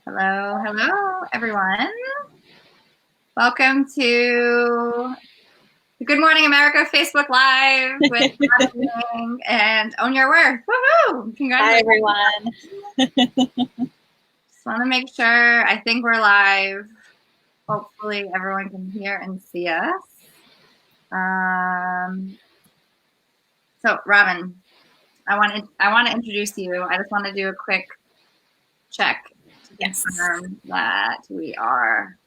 Hello, hello, everyone. Welcome to the Good Morning America Facebook Live with Robin Yang and Own Your Worth. Woohoo! Congratulations. Hi, everyone. Just want to make sure. I think we're live. Hopefully, everyone can hear and see us. So, Robin, I want to introduce you. I just want to do a quick check to confirm that we are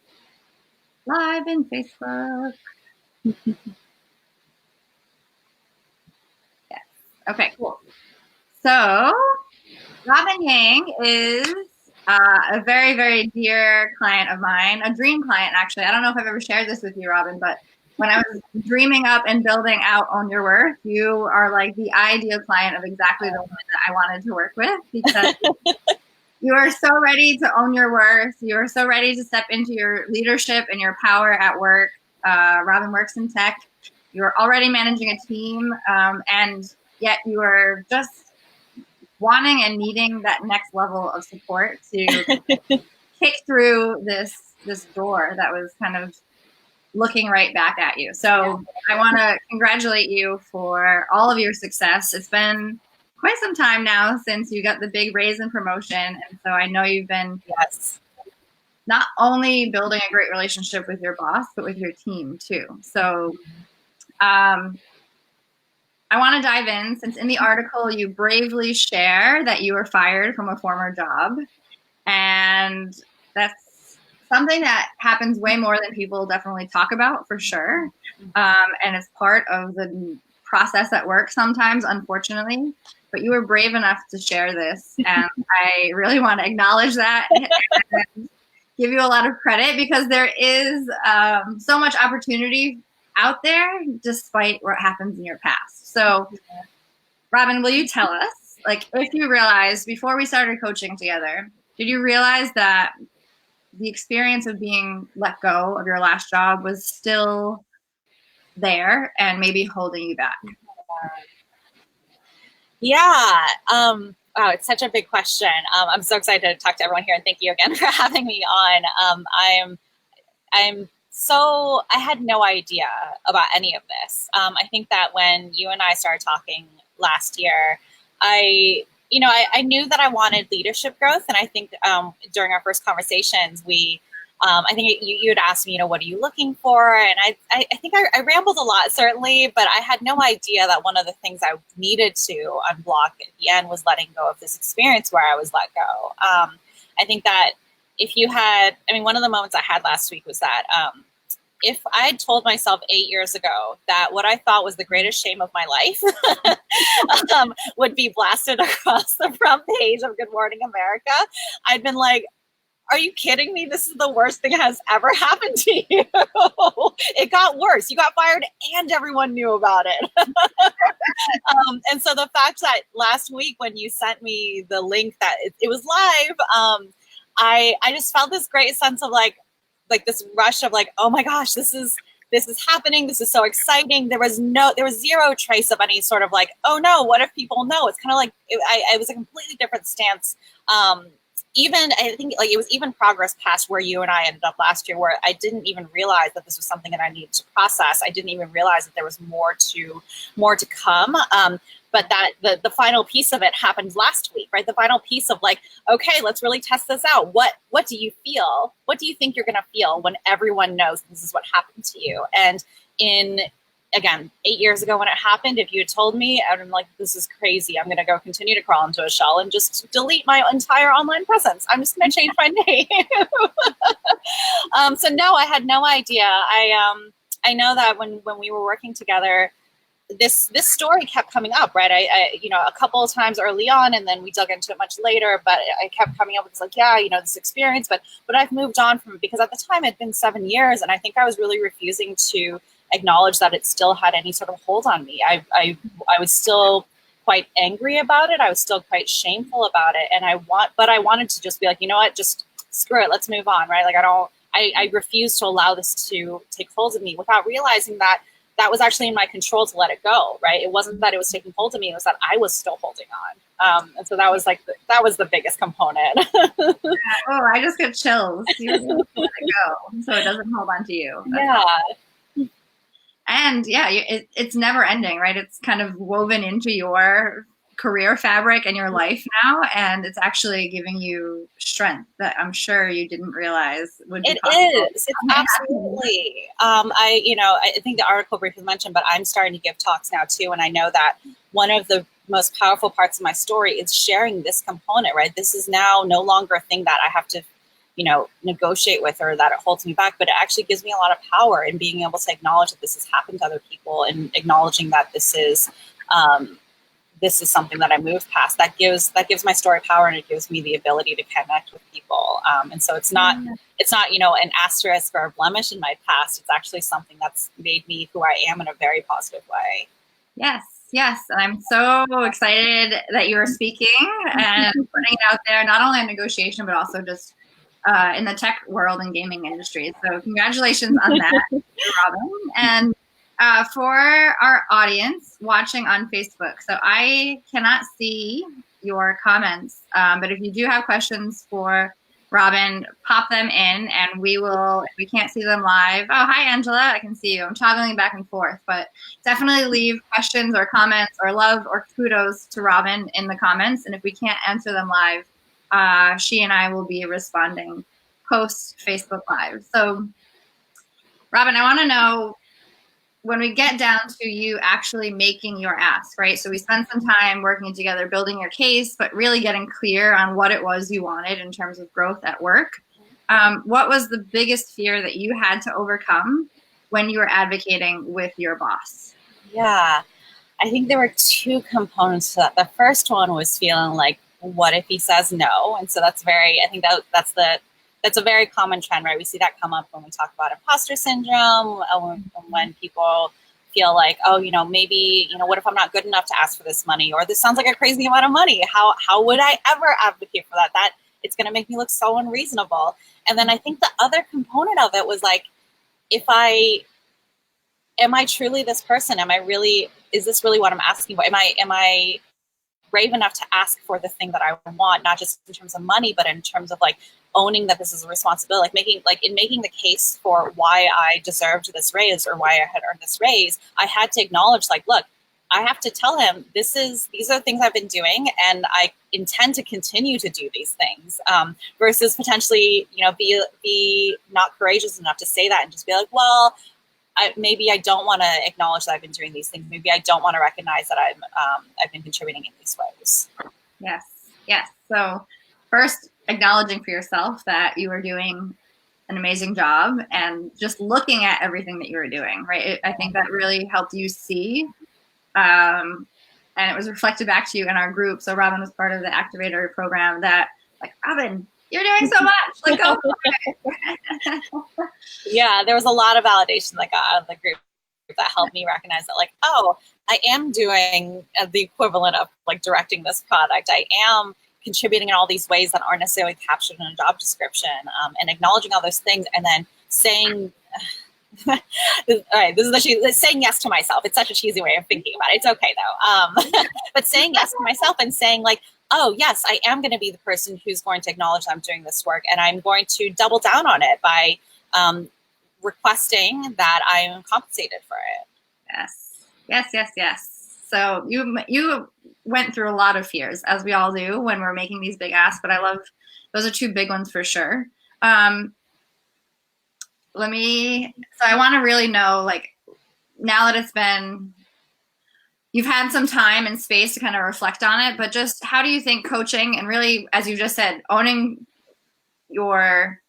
live in Facebook. Yes. Okay, cool. So, Robin Yang is a very, very dear client of mine, a dream client, actually. I don't know if I've ever shared this with you, Robin, but when I was dreaming up and building out Own Your Worth, you are like the ideal client of exactly the one that I wanted to work with, because you are so ready to own your worth. You are so ready to step into your leadership and your power at work. Robin works in tech. You're already managing a team, and yet you are just wanting and needing that next level of support to kick through this door that was kind of looking right back at you. So I want to congratulate you for all of your success. It's been quite some time now since you got the big raise and promotion, and so I know you've been not only building a great relationship with your boss, but with your team too. So I want to dive in, since in the article you bravely share that you were fired from a former job, and that's something that happens way more than people definitely talk about, for sure. And it's part of the process at work sometimes, unfortunately. But you were brave enough to share this, and I really want to acknowledge that and give you a lot of credit, because there is so much opportunity out there despite what happens in your past. So, Robin, will you tell us, like, if you realized before we started coaching together, did you realize that the experience of being let go of your last job was still there and maybe holding you back? Yeah. Wow, it's such a big question. I'm so excited to talk to everyone here, and thank you again for having me on. I had no idea about any of this. I think that when you and I started talking last year, I knew that I wanted leadership growth. And I think during our first conversations, I think you had asked me, what are you looking for? And I think I rambled a lot, certainly, but I had no idea that one of the things I needed to unblock at the end was letting go of this experience where I was let go. I think that one of the moments I had last week was that if I had told myself 8 years ago that what I thought was the greatest shame of my life would be blasted across the front page of Good Morning America, I'd been like, are you kidding me? This is the worst thing that has ever happened to you. It got worse. You got fired and everyone knew about it. And so the fact that last week when you sent me the link that it was live, I just felt this great sense of like this rush of like, oh my gosh, this is happening. This is so exciting. There was zero trace of any sort of like, oh no, what if people know? It's kind of like, I was a completely different stance. I think like it was even progress past where you and I ended up last year, where I didn't even realize that this was something that I needed to process. I didn't even realize that there was more to come. But that the final piece of it happened last week, right? The final piece of like, okay, let's really test this out. What do you feel? What do you think you're going to feel when everyone knows this is what happened to you? And again, 8 years ago when it happened, if you had told me, I'd been like, this is crazy. I'm going to go continue to crawl into a shell and just delete my entire online presence. I'm just going to change my name. So no, I had no idea. I know that when we were working together, this story kept coming up, right? I a couple of times early on, and then we dug into it much later, but I kept coming up with like, this experience, but I've moved on from it, because at the time it'd been 7 years, and I think I was really refusing to acknowledge that it still had any sort of hold on me. I was still quite angry about it. I was still quite shameful about it. And I wanted to just be like, you know what, just screw it. Let's move on. Right. Like I refuse to allow this to take hold of me, without realizing that that was actually in my control to let it go, right? It wasn't that it was taking hold of me, it was that I was still holding on. And so that was like, that was the biggest component. Oh, I just get chills. You let it go so it doesn't hold on to you. Yeah. And yeah, it's never ending, right? It's kind of woven into your career fabric and your life now, and it's actually giving you strength that I'm sure you didn't realize would be possible. It's absolutely. I think the article briefly mentioned, but I'm starting to give talks now too, and I know that one of the most powerful parts of my story is sharing this component, right? This is now no longer a thing that I have to negotiate with or that it holds me back, but it actually gives me a lot of power in being able to acknowledge that this has happened to other people and acknowledging that this is something that I moved past. That gives my story power, and it gives me the ability to connect with people. And so it's not an asterisk or a blemish in my past. It's actually something that's made me who I am in a very positive way. Yes. Yes, and I'm so excited that you are speaking and putting it out there, not only in negotiation, but also just in the tech world and gaming industry. So congratulations on that, Robin. And for our audience watching on Facebook, so I cannot see your comments, but if you do have questions for Robin, pop them in and we will, if we can't see them live. Oh, hi, Angela. I can see you. I'm toggling back and forth, but definitely leave questions or comments or love or kudos to Robin in the comments. And if we can't answer them live, she and I will be responding post Facebook Live. So, Robin, I want to know, when we get down to you actually making your ask, right? So we spent some time working together, building your case, but really getting clear on what it was you wanted in terms of growth at work. What was the biggest fear that you had to overcome when you were advocating with your boss? Yeah, I think there were two components to that. The first one was feeling like, what if he says no? And so that's a very common trend, right? We see that come up when we talk about imposter syndrome, when people feel like, oh, maybe, what if I'm not good enough to ask for this money? Or this sounds like a crazy amount of money. How would I ever advocate for that? That it's going to make me look so unreasonable. And then I think the other component of it was like, am I truly this person? Is this really what I'm asking for? Am I brave enough to ask for the thing that I want, not just in terms of money, but in terms of like owning that this is a responsibility, making the case for why I deserved this raise or why I had earned this raise. I had to acknowledge, like, look, I have to tell him these are things I've been doing, and I intend to continue to do these things. Versus potentially, be not courageous enough to say that and just be like, well, maybe I don't want to acknowledge that I've been doing these things. Maybe I don't want to recognize that I've been contributing in these ways. Yes. Yes. So first, acknowledging for yourself that you were doing an amazing job and just looking at everything that you were doing, right? I think that really helped you see, and it was reflected back to you in our group. So Robin was part of the activator program that, like, Robin, you're doing so much. Like, go for it. Yeah, there was a lot of validation that got out of the group that helped me recognize that, like, oh, I am doing the equivalent of like directing this product. I am contributing in all these ways that aren't necessarily captured in a job description, and acknowledging all those things, and then saying, all right, this is saying yes to myself. It's such a cheesy way of thinking about it. It's okay though. But saying yes to myself and saying like, oh yes, I am going to be the person who's going to acknowledge that I'm doing this work, and I'm going to double down on it by requesting that I am compensated for it. Yes, yes, yes, yes. So you went through a lot of fears, as we all do when we're making these big asks, but I love, those are two big ones for sure. So I want to really know, like, now that you've had some time and space to kind of reflect on it, but just how do you think coaching and really, as you just said, owning your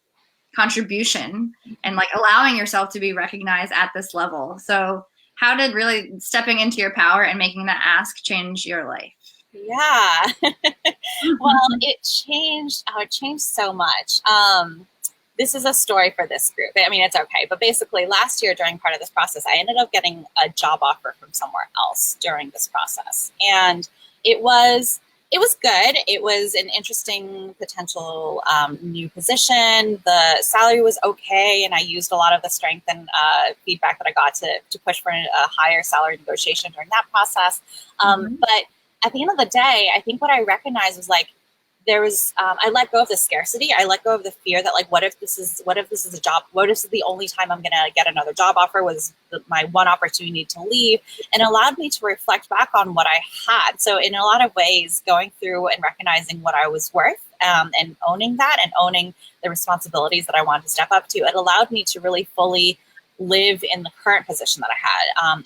contribution and like allowing yourself to be recognized at this level. So how did really stepping into your power and making that ask change your life? Yeah. Well, it changed so much. This is a story for this group. I mean, it's okay. But basically last year during part of this process, I ended up getting a job offer from somewhere else during this process. And it was It was good. It was an interesting potential new position. The salary was okay, and I used a lot of the strength and feedback that I got to push for a higher salary negotiation during that process. Mm-hmm. But at the end of the day, I think what I recognized was like there was I let go of the scarcity. I let go of the fear that like what if this is a job? What if this is the only time I'm gonna get another job offer? Was my one opportunity to leave, and allowed me to reflect back on what I had. So in a lot of ways, going through and recognizing what I was worth, and owning that and owning the responsibilities that I wanted to step up to, it allowed me to really fully live in the current position that I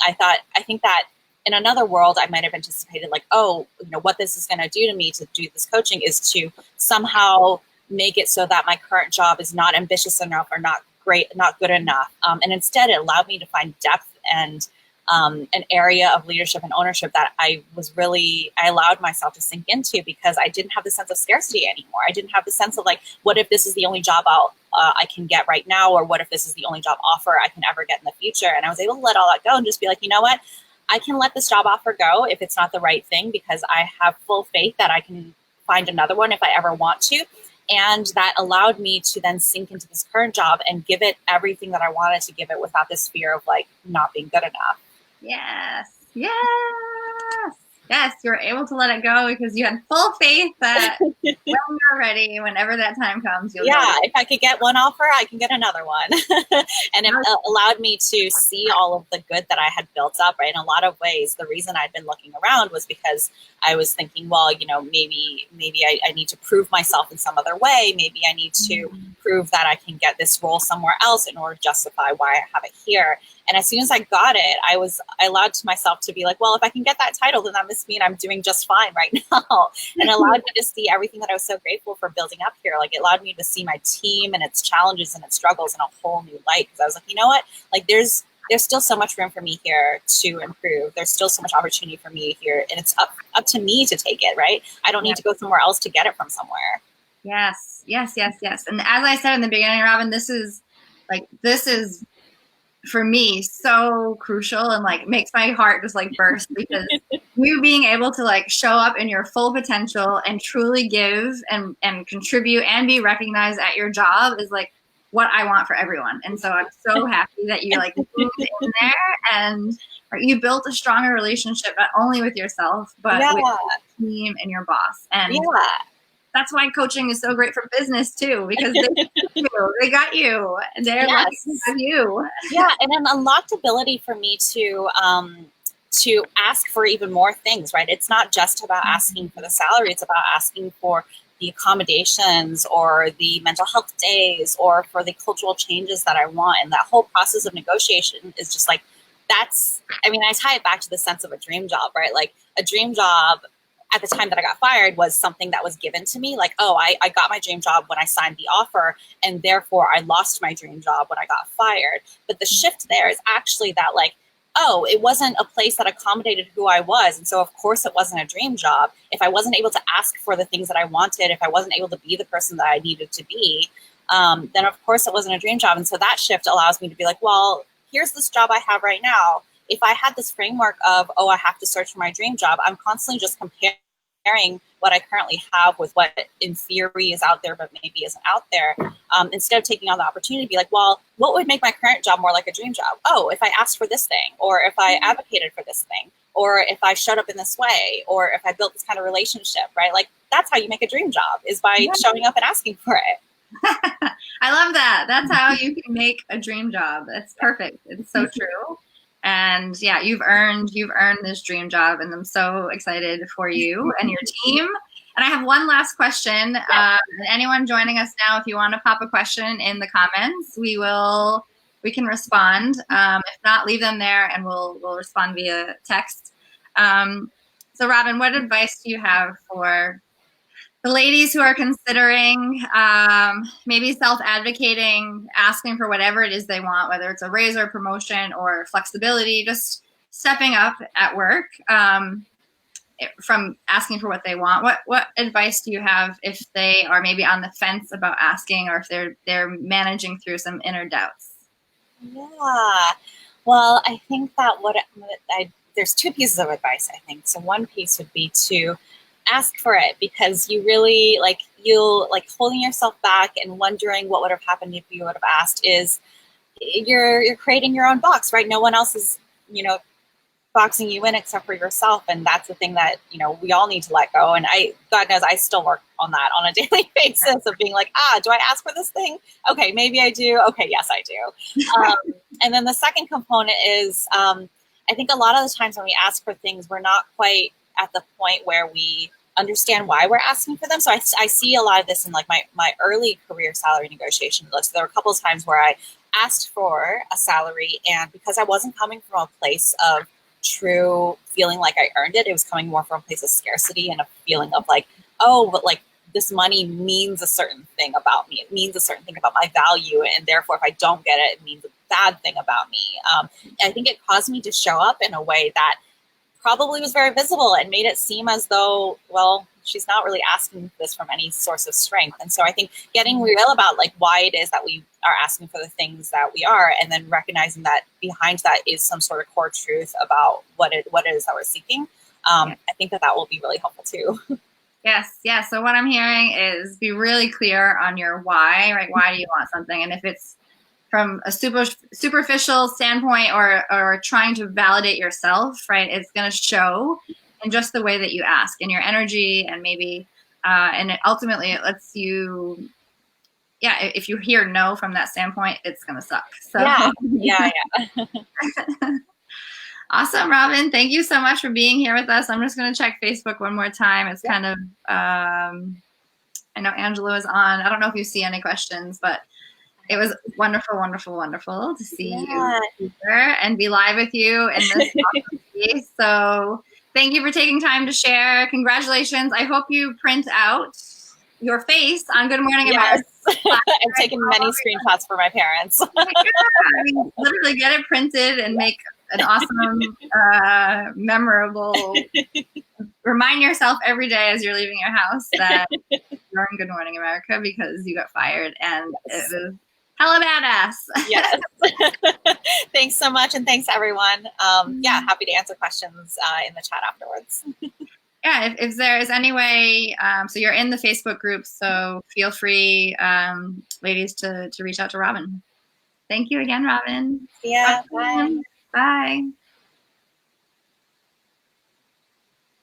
had. I think that in another world, I might have anticipated like, oh, what this is going to do to me to do this coaching is to somehow make it so that my current job is not ambitious enough or not great, not good enough. And instead, it allowed me to find depth and an area of leadership and ownership that I allowed myself to sink into because I didn't have the sense of scarcity anymore. I didn't have the sense of like, what if this is the only job I can get right now, or what if this is the only job offer I can ever get in the future? And I was able to let all that go and just be like, you know what? I can let this job offer go if it's not the right thing because I have full faith that I can find another one if I ever want to. And that allowed me to then sink into this current job and give it everything that I wanted to give it without this fear of like not being good enough. Yes. Yes. Yes. You were able to let it go because you had full faith that when you're ready, whenever that time comes, you'll Yeah, get it. if I could get one offer, I can get another one. And it allowed me to see all of the good that I had built up, right? In a lot of ways, the reason I'd been looking around was because I was thinking, well, maybe I need to prove myself in some other way. Maybe I need to prove that I can get this role somewhere else in order to justify why I have it here. And as soon as I got it, I allowed to myself to be like, well, if I can get that title, then that must mean I'm doing just fine right now. And it allowed me to see everything that I was so grateful for building up here. Like it allowed me to see my team and its challenges and its struggles in a whole new light. Because I was like, you know what? Like there's still so much room for me here to improve. There's still so much opportunity for me here. And it's up to me to take it, right? I don't need to go somewhere else to get it from somewhere. Yes. Yes. Yes. Yes. And as I said in the beginning, Robin, this is for me so crucial and like makes my heart just like burst because you being able to like show up in your full potential and truly give and contribute and be recognized at your job is like what I want for everyone. And so I'm so happy that you like moved in there and you built a stronger relationship not only with yourself but with your team and your boss. And that's why coaching is so great for business too, because they got you. They're lucky to have you. Yeah, and an unlocked ability for me to ask for even more things, right? It's not just about asking for the salary, it's about asking for the accommodations or the mental health days or for the cultural changes that I want. And that whole process of negotiation is just like, I tie it back to the sense of a dream job, right? Like a dream job at the time that I got fired was something that was given to me. Like, oh, I got my dream job when I signed the offer, and therefore I lost my dream job when I got fired. But the shift there is actually that like, oh, it wasn't a place that accommodated who I was. And so of course it wasn't a dream job. If I wasn't able to ask for the things that I wanted, if I wasn't able to be the person that I needed to be, then of course it wasn't a dream job. And so that shift allows me to be like, well, here's this job I have right now. If I had this framework of, oh, I have to search for my dream job, I'm constantly just comparing what I currently have with what in theory is out there, but maybe isn't out there. Instead of taking on the opportunity to be like, well, what would make my current job more like a dream job? Oh, if I asked for this thing, or if I advocated for this thing, or if I showed up in this way, or if I built this kind of relationship, right? Like that's how you make a dream job, is by showing up and asking for it. I love that. That's how you can make a dream job. That's perfect. It's so true. And yeah, you've earned this dream job, and I'm so excited for you and your team. And I have one last question. Anyone joining us now, if you want to pop a question in the comments, we can respond. If not, leave them there, and we'll respond via text. So, Robin, what advice do you have for the ladies who are considering maybe self-advocating, asking for whatever it is they want, whether it's a raise or promotion or flexibility, just stepping up at work from asking for what they want? What advice do you have if they are maybe on the fence about asking, or if they're managing through some inner doubts? Yeah. Well, I think that there's two pieces of advice, I think. So one piece would be to ask for it, because you really you'll holding yourself back and wondering what would have happened if you would have asked is you're creating your own box, right? No one else is, boxing you in except for yourself. And that's the thing that, we all need to let go. And God knows I still work on that on a daily basis of being like, do I ask for this thing? Okay, maybe I do. Okay, yes, I do. And then the second component is, I think a lot of the times when we ask for things, we're not quite at the point where we understand why we're asking for them. So I see a lot of this in my early career salary negotiation list. There were a couple of times where I asked for a salary, and because I wasn't coming from a place of true feeling like I earned it, it was coming more from a place of scarcity and a feeling of but this money means a certain thing about me. It means a certain thing about my value. And therefore, if I don't get it, it means a bad thing about me. I think it caused me to show up in a way that probably was very visible and made it seem as though, well, she's not really asking this from any source of strength. And so I think getting real about why it is that we are asking for the things that we are, and then recognizing that behind that is some sort of core truth about what it is that we're seeking. I think that will be really helpful too. Yes. Yeah. So what I'm hearing is be really clear on your why, right? Why do you want something? And if it's from a superficial standpoint or trying to validate yourself, right, it's going to show in just the way that you ask and your energy, and maybe, and ultimately it lets you, if you hear no from that standpoint, it's going to suck. So yeah. Awesome, Robin. Thank you so much for being here with us. I'm just going to check Facebook one more time. It's kind of, I know Angela was on. I don't know if you see any questions, but it was wonderful, wonderful, wonderful to see you here and be live with you in this opportunity. So thank you for taking time to share. Congratulations. I hope you print out your face on Good Morning America. I've taken many screenshots for my parents. Literally get it printed and make an awesome, memorable, remind yourself every day as you're leaving your house that you're in Good Morning America because you got fired, and it was hella badass. Yes. Thanks so much. And thanks everyone. Happy to answer questions in the chat afterwards. If there's any way, so you're in the Facebook group, so feel free, ladies, to reach out to Robin. Thank you again, Robin. Yeah. Bye. Bye.